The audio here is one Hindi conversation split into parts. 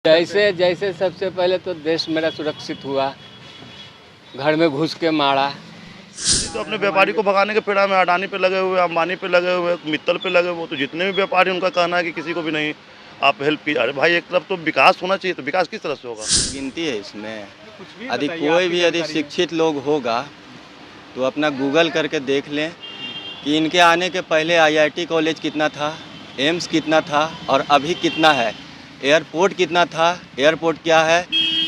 जैसे जैसे सबसे पहले तो देश मेरा सुरक्षित हुआ, घर में घुस के मारा। तो अपने व्यापारी को भगाने के पेड़ा में अडानी पे लगे हुए, अंबानी पे लगे हुए, मित्तल पे लगे हुए, तो जितने भी व्यापारी उनका कहना है कि किसी को भी नहीं आप हेल्प कीजिए। अरे भाई, एक तरफ तो विकास होना चाहिए, तो विकास किस तरह से होगा? गिनती है इसमें। यदि शिक्षित लोग होगा तो अपना गूगल करके देख लें कि इनके आने के पहले आईआईटी कॉलेज कितना था, एम्स कितना था और अभी कितना है, एयरपोर्ट कितना था, एयरपोर्ट क्या है,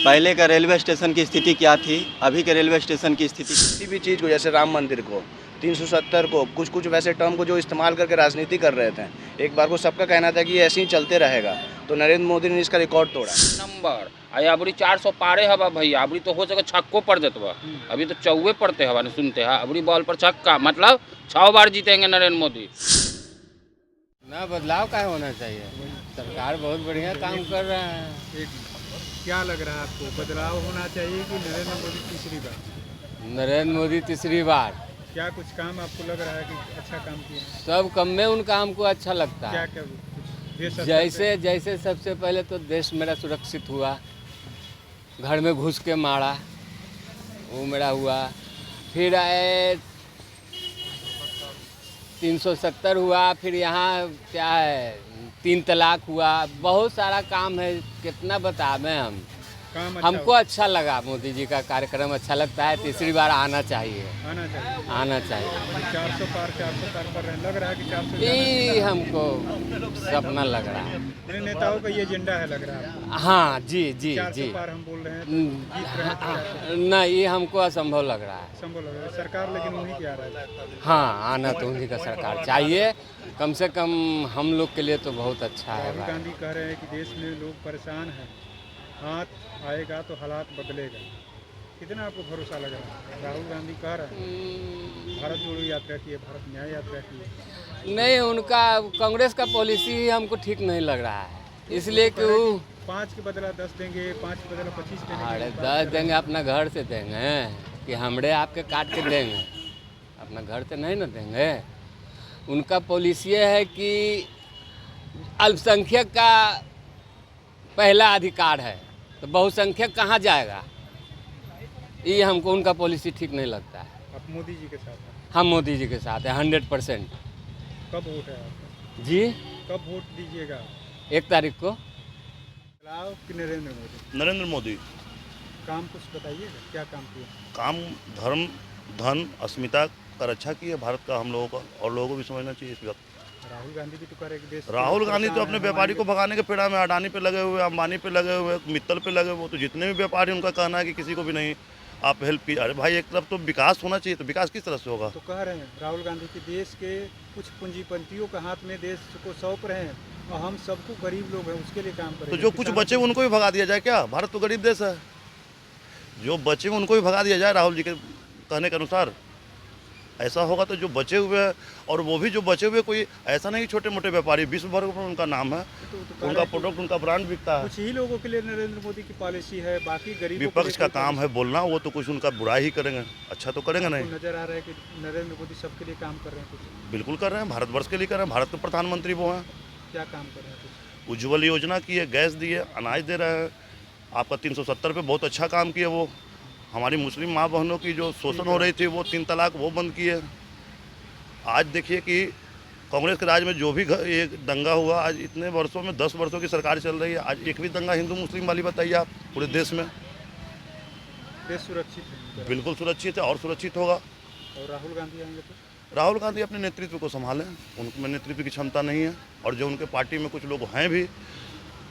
पहले का रेलवे स्टेशन की स्थिति क्या थी, अभी के रेलवे स्टेशन की स्थिति। किसी भी चीज़ को, जैसे राम मंदिर को, 370 को, कुछ वैसे टर्म को जो इस्तेमाल करके राजनीति कर रहे थे, एक बार को सबका कहना था कि ये ऐसे ही चलते रहेगा, तो नरेंद्र मोदी ने इसका रिकॉर्ड तोड़ा। नंबर आई अबरी 400 पारे हवा भैया, अबरी तो हो सके छक्को पड़ देतवा, अभी तो चौवे पड़ते हवा नहीं सुनते हैं, अबरी बॉल पर छक्का, मतलब 6 बार जीतेंगे नरेंद्र मोदी। ना बदलाव का होना चाहिए, सरकार बहुत बढ़िया काम कर रहा है। क्या लग रहा है आपको, बदलाव होना चाहिए कि नरेंद्र मोदी तीसरी बार? नरेंद्र मोदी तीसरी बार। क्या कुछ काम आपको लग रहा है कि अच्छा काम किया? सब काम में उनका हमको अच्छा लगता है। क्या देश जैसे जैसे सबसे पहले तो देश मेरा सुरक्षित हुआ, घर में घुस के मारा, वो मेरा हुआ। फिर आए 370 हुआ, फिर यहाँ क्या है 3 तलाक हुआ, बहुत सारा काम है, कितना बतावें हम। काम अच्छा हमको अच्छा लगा, मोदी जी का कार्यक्रम अच्छा लगता है, तीसरी बार आना चाहिए। आना चाहिए 400 पार कर रहे हैं, लग रहा है कि 400 ये हमको सपना लग रहा है। मेरे नेताओं का ये एजेंडा है, लग रहा है। हाँ जी जी 400 जी। पार हम बोल रहे हैं, तो जीत रहे हैं, नहीं, ये हमको असंभव लग रहा है। संभव लग रहा है। सरकार लेकिन उन्हीं की आ रहा है। हाँ, आना तो उन्हीं का सरकार चाहिए, कम से कम हम लोग के लिए तो बहुत अच्छा है राहुल भाई। गांधी कह रहे हैं कि देश में लोग परेशान हैं, हाथ आएगा तो हालात बदलेगा। कितना आपको भरोसा लग रहा है? राहुल गांधी कह रहे हैं भारत जोड़ो यात्रा की है, भारत न्याय यात्रा की है। नहीं, उनका कांग्रेस का पॉलिसी ही हमको ठीक नहीं लग रहा है, इसलिए कि वो 5 के बदला 10 देंगे, 5 के बदला 25 देंगे। अरे 10 देंगे, अपना घर से देंगे कि हमरे आपके काट के देंगे? अपना घर से नहीं ना देंगे। उनका पॉलिसी है कि अल्पसंख्यक का पहला अधिकार है, तो बहुसंख्यक कहाँ जाएगा? ये हमको उनका पॉलिसी ठीक नहीं लगता है। आप मोदी जी के साथ हैं? हम मोदी जी के साथ हैं 100%। कब वोट है आपका? जी, कब वोट दीजिएगा? 1 तारीख को। बदलाव कि नरेंद्र मोदी? नरेंद्र मोदी। काम कुछ बताइएगा, क्या काम किया? काम धर्म, धन, अस्मिता का रक्षा की है भारत का, हम लोगों का, और लोगों को भी समझना चाहिए इस वक्त। राहुल गांधी भी तो कह रहे हैं कि देश राहुल गांधी तो अपने व्यापारी को भगाने के पेड़ा में अडानी पे लगे हुए, अंबानी पे लगे हुए, मित्तल पे लगे हुए, तो जितने भी व्यापारी उनका कहना है कि किसी को भी नहीं आप हेल्प कीजिए। अरे भाई, एक तरफ तो विकास होना चाहिए, तो विकास किस तरह से होगा? तो कह रहे हैं राहुल गांधी की देश के कुछ पूंजीपतियों के हाथ में देश को सौंप रहे हैं, और हम सबको गरीब लोग हैं उसके लिए काम करें। तो जो कुछ बचे उनको भी भगा दिया जाए क्या? भारत तो गरीब देश है, जो बचे उनको भी भगा दिया जाए राहुल जी के कहने के अनुसार। ऐसा होगा तो जो बचे हुए हैं, और वो भी जो बचे हुए कोई ऐसा नहीं छोटे मोटे व्यापारी, विश्व भर में उनका नाम है, उनका प्रोडक्ट, उनका ब्रांड बिकता है। कुछ ही लोगों के लिए नरेंद्र मोदी की पॉलिसी है, बाकी गरीबों विपक्ष का काम है बोलना, वो तो कुछ उनका बुराई ही करेंगे, अच्छा तो करेंगे नहीं। नजर आ रहा है कि नरेंद्र मोदी सबके लिए काम कर रहे हैं। कुछ बिल्कुल कर रहे हैं, भारतवर्ष के लिए कर रहे हैं, भारत के प्रधानमंत्री वो हैं। क्या काम कर रहे हैं? कुछ उज्ज्वल योजना की है, गैस दी है, अनाज दे रहे हैं। आपका 370 पे बहुत अच्छा काम किया वो। हमारी मुस्लिम माँ बहनों की जो शोषण हो रही थी, वो 3 तलाक वो बंद किए। आज देखिए कि कांग्रेस के राज में जो भी ये दंगा हुआ, आज इतने वर्षों में 10 वर्षों की सरकार चल रही है, आज एक भी दंगा हिंदू मुस्लिम वाली बताइए आप पूरे देश में। देश सुरक्षित है, बिल्कुल सुरक्षित है और सुरक्षित होगा। और राहुल गांधी आएंगे तो? राहुल गांधी अपने नेतृत्व को संभालें, उनमें नेतृत्व की क्षमता नहीं है, और जो उनके पार्टी में कुछ लोग हैं भी,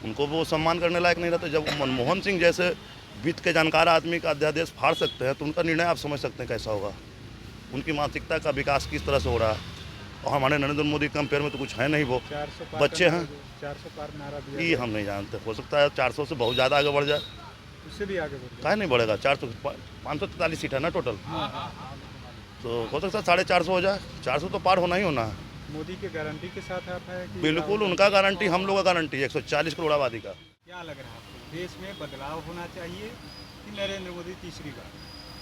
उनको वो सम्मान करने लायक नहीं रहते। जब मनमोहन सिंह जैसे वित्त के जानकार आदमी का अध्यादेश फाड़ सकते हैं, तो उनका निर्णय आप समझ सकते हैं कैसा होगा। उनकी मानसिकता का विकास किस तरह से हो रहा है, और हमारे नरेंद्र मोदी कंपेयर में तो कुछ है नहीं। वो 400 पार बच्चे हैं, 400 पार नारा दिया, ये हम नहीं जानते। हो सकता है 400 से बहुत ज़्यादा आगे बढ़ जाए, उससे भी आगे बढ़ काहे नहीं बढ़ेगा? 400 543 सीट है ना टोटल, तो हो सकता है 450 हो जाए। 400 तो पार होना ही होना है। मोदी के गारंटी के साथ आप है कि बिल्कुल उनका गारंटी, हम लोग का गारंटी 140 करोड़ आबादी का। क्या लग रहा है आपको, देश में बदलाव होना चाहिए कि नरेंद्र मोदी तीसरी बार?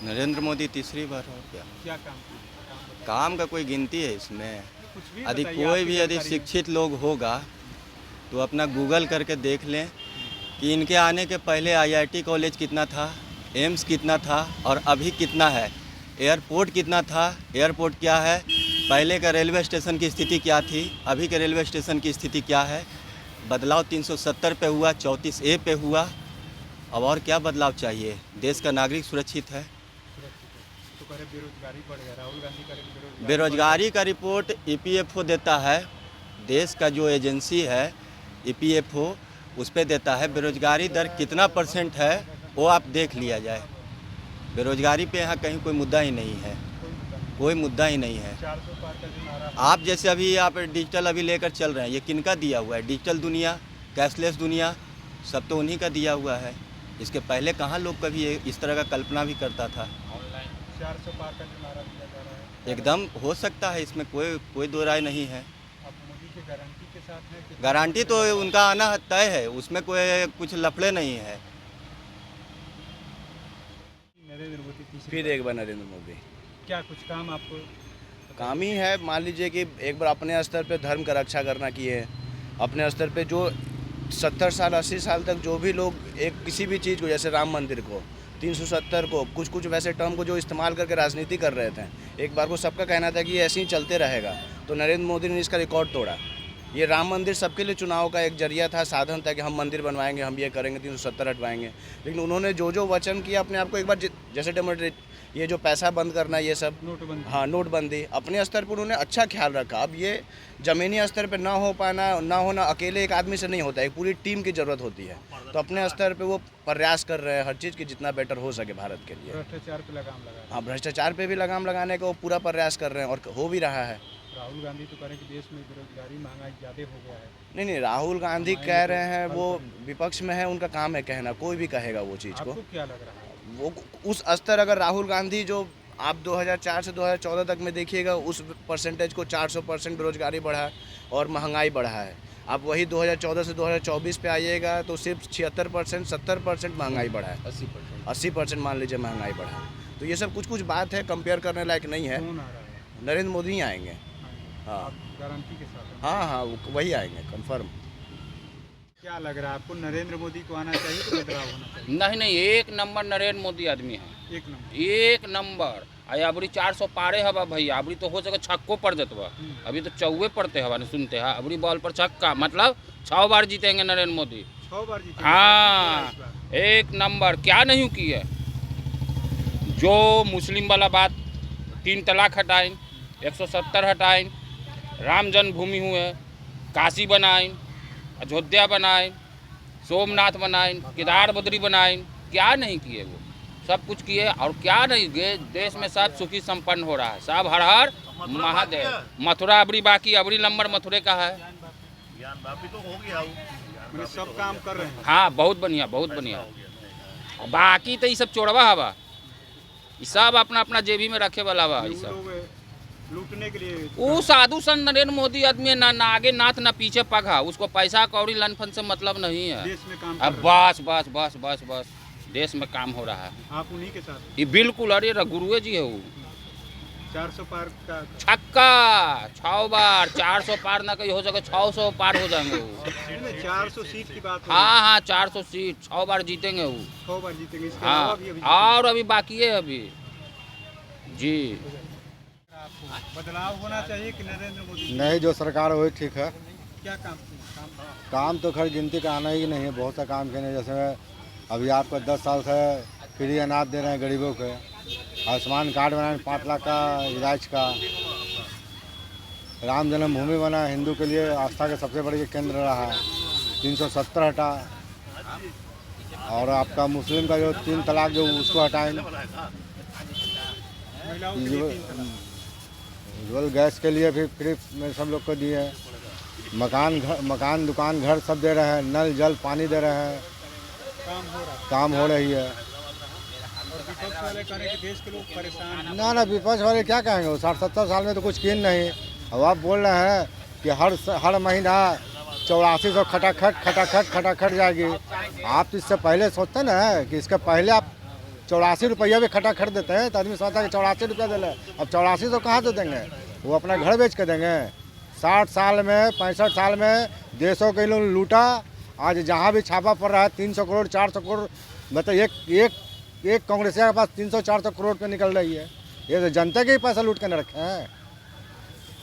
नरेंद्र मोदी तीसरी बार हो गया। क्या काम किया? काम का कोई गिनती है इसमें? कुछ भी यदि बताइए, कोई आपकी भी यदि जानकारी है। शिक्षित लोग होगा तो अपना गूगल करके देख लें कि इनके आने के पहले आईआईटी कॉलेज कितना था, एम्स कितना था और अभी कितना है, एयरपोर्ट कितना था, एयरपोर्ट क्या है, पहले का रेलवे स्टेशन की स्थिति क्या थी, अभी के रेलवे स्टेशन की स्थिति क्या है। बदलाव 370 पे हुआ, 34A पे हुआ। अब और क्या बदलाव चाहिए? देश का नागरिक सुरक्षित है। तो कह रहे बेरोजगारी बढ़ गया, राहुल गांधी कह रहे बेरोजगारी का रिपोर्ट EPFO देता है, देश का जो एजेंसी है EPFO उस पे देता है। बेरोजगारी दर कितना % है वो आप देख लिया जाए। बेरोजगारी पे यहाँ कहीं कोई मुद्दा ही नहीं है, कोई मुद्दा ही नहीं है। 400 पार का जो नारा है, आप जैसे अभी आप डिजिटल अभी लेकर चल रहे हैं, ये किनका दिया हुआ है? डिजिटल दुनिया, कैशलेस दुनिया, सब तो उन्हीं का दिया हुआ है। इसके पहले कहाँ लोग कभी इस तरह का कल्पना भी करता था? 400 पार का जो नारा दिया जा रहा है, एकदम हो सकता है, इसमें कोई दो राय नहीं है। आप मोदी की गारंटी के साथ है कि गारंटी तो उनका आना तय है, उसमें कोई कुछ लफड़े नहीं है। नरेंद्र मोदी तीसरी फिर एक बार नरेंद्र मोदी। क्या कुछ काम आपको काम ही है, मान लीजिए कि एक बार अपने स्तर पे धर्म का रक्षा करना किए हैं। अपने स्तर पे जो 70 साल 80 साल तक जो भी लोग एक किसी भी चीज़ को, जैसे राम मंदिर को, 370 को, कुछ वैसे टर्म को जो इस्तेमाल करके राजनीति कर रहे थे, एक बार को सबका कहना था कि ये ऐसे ही चलते रहेगा, तो नरेंद्र मोदी ने इसका रिकॉर्ड तोड़ा। ये राम मंदिर सबके लिए चुनाव का एक जरिया था, साधन था कि हम मंदिर बनवाएंगे, हम ये करेंगे, 370 हटवाएंगे। लेकिन उन्होंने जो वचन किया अपने आप को, एक बार जैसे ये जो पैसा बंद करना, ये सब नोटबंदी? हाँ, नोटबंदी, अपने स्तर पर उन्होंने अच्छा ख्याल रखा। अब ये ज़मीनी स्तर पर ना हो पाना, ना होना अकेले एक आदमी से नहीं होता है, एक पूरी टीम की ज़रूरत होती है। तो अपने स्तर पे वो प्रयास कर रहे हैं हर चीज़ की जितना बेटर हो सके भारत के लिए। भ्रष्टाचार पे लगाम लगा रहे हाँ, भ्रष्टाचार पे भी लगाम लगाने का वो पूरा प्रयास कर रहे हैं और हो भी रहा है। हैं। राहुल गांधी तो कह रहे हैं कि देश में बेरोजगारी महंगाई ज़्यादा हो गया है। नहीं, राहुल गांधी कह रहे हैं, वो विपक्ष में है, उनका काम है कहना, कोई भी कहेगा वो चीज़ को। आपको क्या लग रहा है? वो उस स्तर, अगर राहुल गांधी जो आप 2004 से 2014 तक में देखिएगा, उस परसेंटेज को 400% बेरोजगारी बढ़ा है और महंगाई बढ़ा है। आप वही 2014 से 2024 पे आइएगा तो सिर्फ 76% 70% महंगाई बढ़ा है, 80% मान लीजिए महंगाई बढ़ा है। तो ये सब कुछ बात है, कंपेयर करने लायक नहीं है। कौन आ रहा है? नरेंद्र मोदी ही आएंगे। हाँ आप गारंटी के साथ हैं? हाँ, वही आएंगे कंफर्म। क्या लग रहा है आपको, नरेंद्र मोदी को आना चाहिए कि बदलाव होना चाहिए? नहीं, एक नंबर नरेंद्र मोदी आदमी है, एक नंबर। एक नंबर। अबरी 400 पारे हवा भैया, अबरी तो हो सके छक्को पड़ जतवा, अभी तो 4 पड़ते हवा, नहीं सुनते हैं। अबरी बॉल पर छक्का, मतलब 6 बार जीतेंगे नरेंद्र मोदी। 6 बार जीते? हाँ, एक नंबर। क्या नहीं किया? जो मुस्लिम वाला बात, 3 तलाक हटाइन, 170 हटाइन, राम जन्मभूमि हुए, काशी बनाइन, अयोध्या बनाइन, सोमनाथ बनाइन, केदार बद्री बनाइन। क्या नहीं किए? वो सब कुछ किए। और क्या नहीं, देश में सब सुखी संपन्न हो रहा है, सब हर हर महादेव। मथुरा अबरी बाकी, अबरी नंबर मथुरे का है। मैंने सब काम कर रहे हैं। हाँ, बहुत बढ़िया, बहुत बढ़िया। बाकी तो ये सब चोरवा हवा, ये सब अपना अपना जेबी में रखे वाला हवा। ये सब लोग लूटने के लिए वो साधु संत नरेंद्र मोदी आदमी ना आगे नाथ ना पीछे पगा, उसको पैसा कौड़ी लनफन से मतलब नहीं है। देश में काम अब कर रहे हैं। बस बस बस बस बस देश में काम हो रहा है। आप उन्हीं के साथ? ये बिल्कुल, अरे गुरुए जी है वो। 400 पार का छक्का 6 बार, 400 पार ना कहीं हो सके, 600 पार हो जाएंगे वो। 400 सीट की बात हो हाँ हाँ, 400 सीट, 6 बार जीतेंगे वो। 6 बार जीतेंगे। इसके अलावा हाँ, भी अभी और अभी बाकी है अभी जी। आपको बदलाव होना चाहिए कि नरेंद्र मोदी? नहीं, जो सरकार वही ठीक है। क्या काम? काम तो खैर गिनती का आना ही नहीं है, बहुत सा काम किए। जैसे अभी आपको 10 साल से फ्री अनाज दे रहे हैं गरीबों को, आयुष्मान कार्ड बनाए 5 लाख का इलाज का, राम जन्मभूमि बना, हिंदू के लिए आस्था का सबसे बड़ी केंद्र रहा है, 370 हटा, और आपका मुस्लिम का जो 3 तलाक जो उसको हटाएं, महिलाओं के लिए 3 तलाक। उज्ज्वल गैस के लिए भी फ्री में सब लोग को दिए हैं, मकान दुकान घर सब दे रहे हैं, नल जल पानी दे रहे हैं, काम हो रही है। और विपक्ष वाले कह रहे हैं कि देश के लोग परेशान हैं। ना विपक्ष वाले क्या कहेंगे, वो 60-70 साल में तो कुछ किन नहीं। अब आप बोल रहे हैं कि हर महीना 8400 खटाखट जाएगी। आप तो इससे पहले सोचते ना कि इसके पहले आप 84 रुपया भी खटाखट देते हैं, तो आदमी सोचता है कि 84 रुपया दे ले। अब 84 तो कहाँ से देंगे? वो अपना घर बेच के देंगे। 60 साल में 65 साल में देशों के लोग लूटा, आज जहाँ भी छापा पड़ रहा है 300 करोड़ 400 करोड़, मतलब एक कांग्रेसिया के पास 300-400 करोड़ पे निकल रही है। ये तो जनता के ही पैसा लूट के न रखे हैं।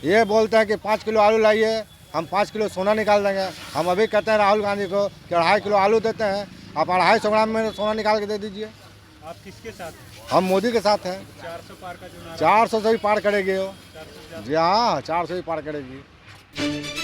ये बोलते हैं कि 5 किलो आलू लाइए, हम 5 किलो सोना निकाल देंगे। हम अभी कहते हैं राहुल गांधी को कि 2.5 किलो आलू देते हैं, आप 250 ग्राम में सोना निकाल के दे दीजिए। आप किसके साथ हैं? हम मोदी के साथ हैं। 400 पार का जो नारा 400 से भी पार करेगी वो। 400 जी हाँ, 400 ही पार करेगी।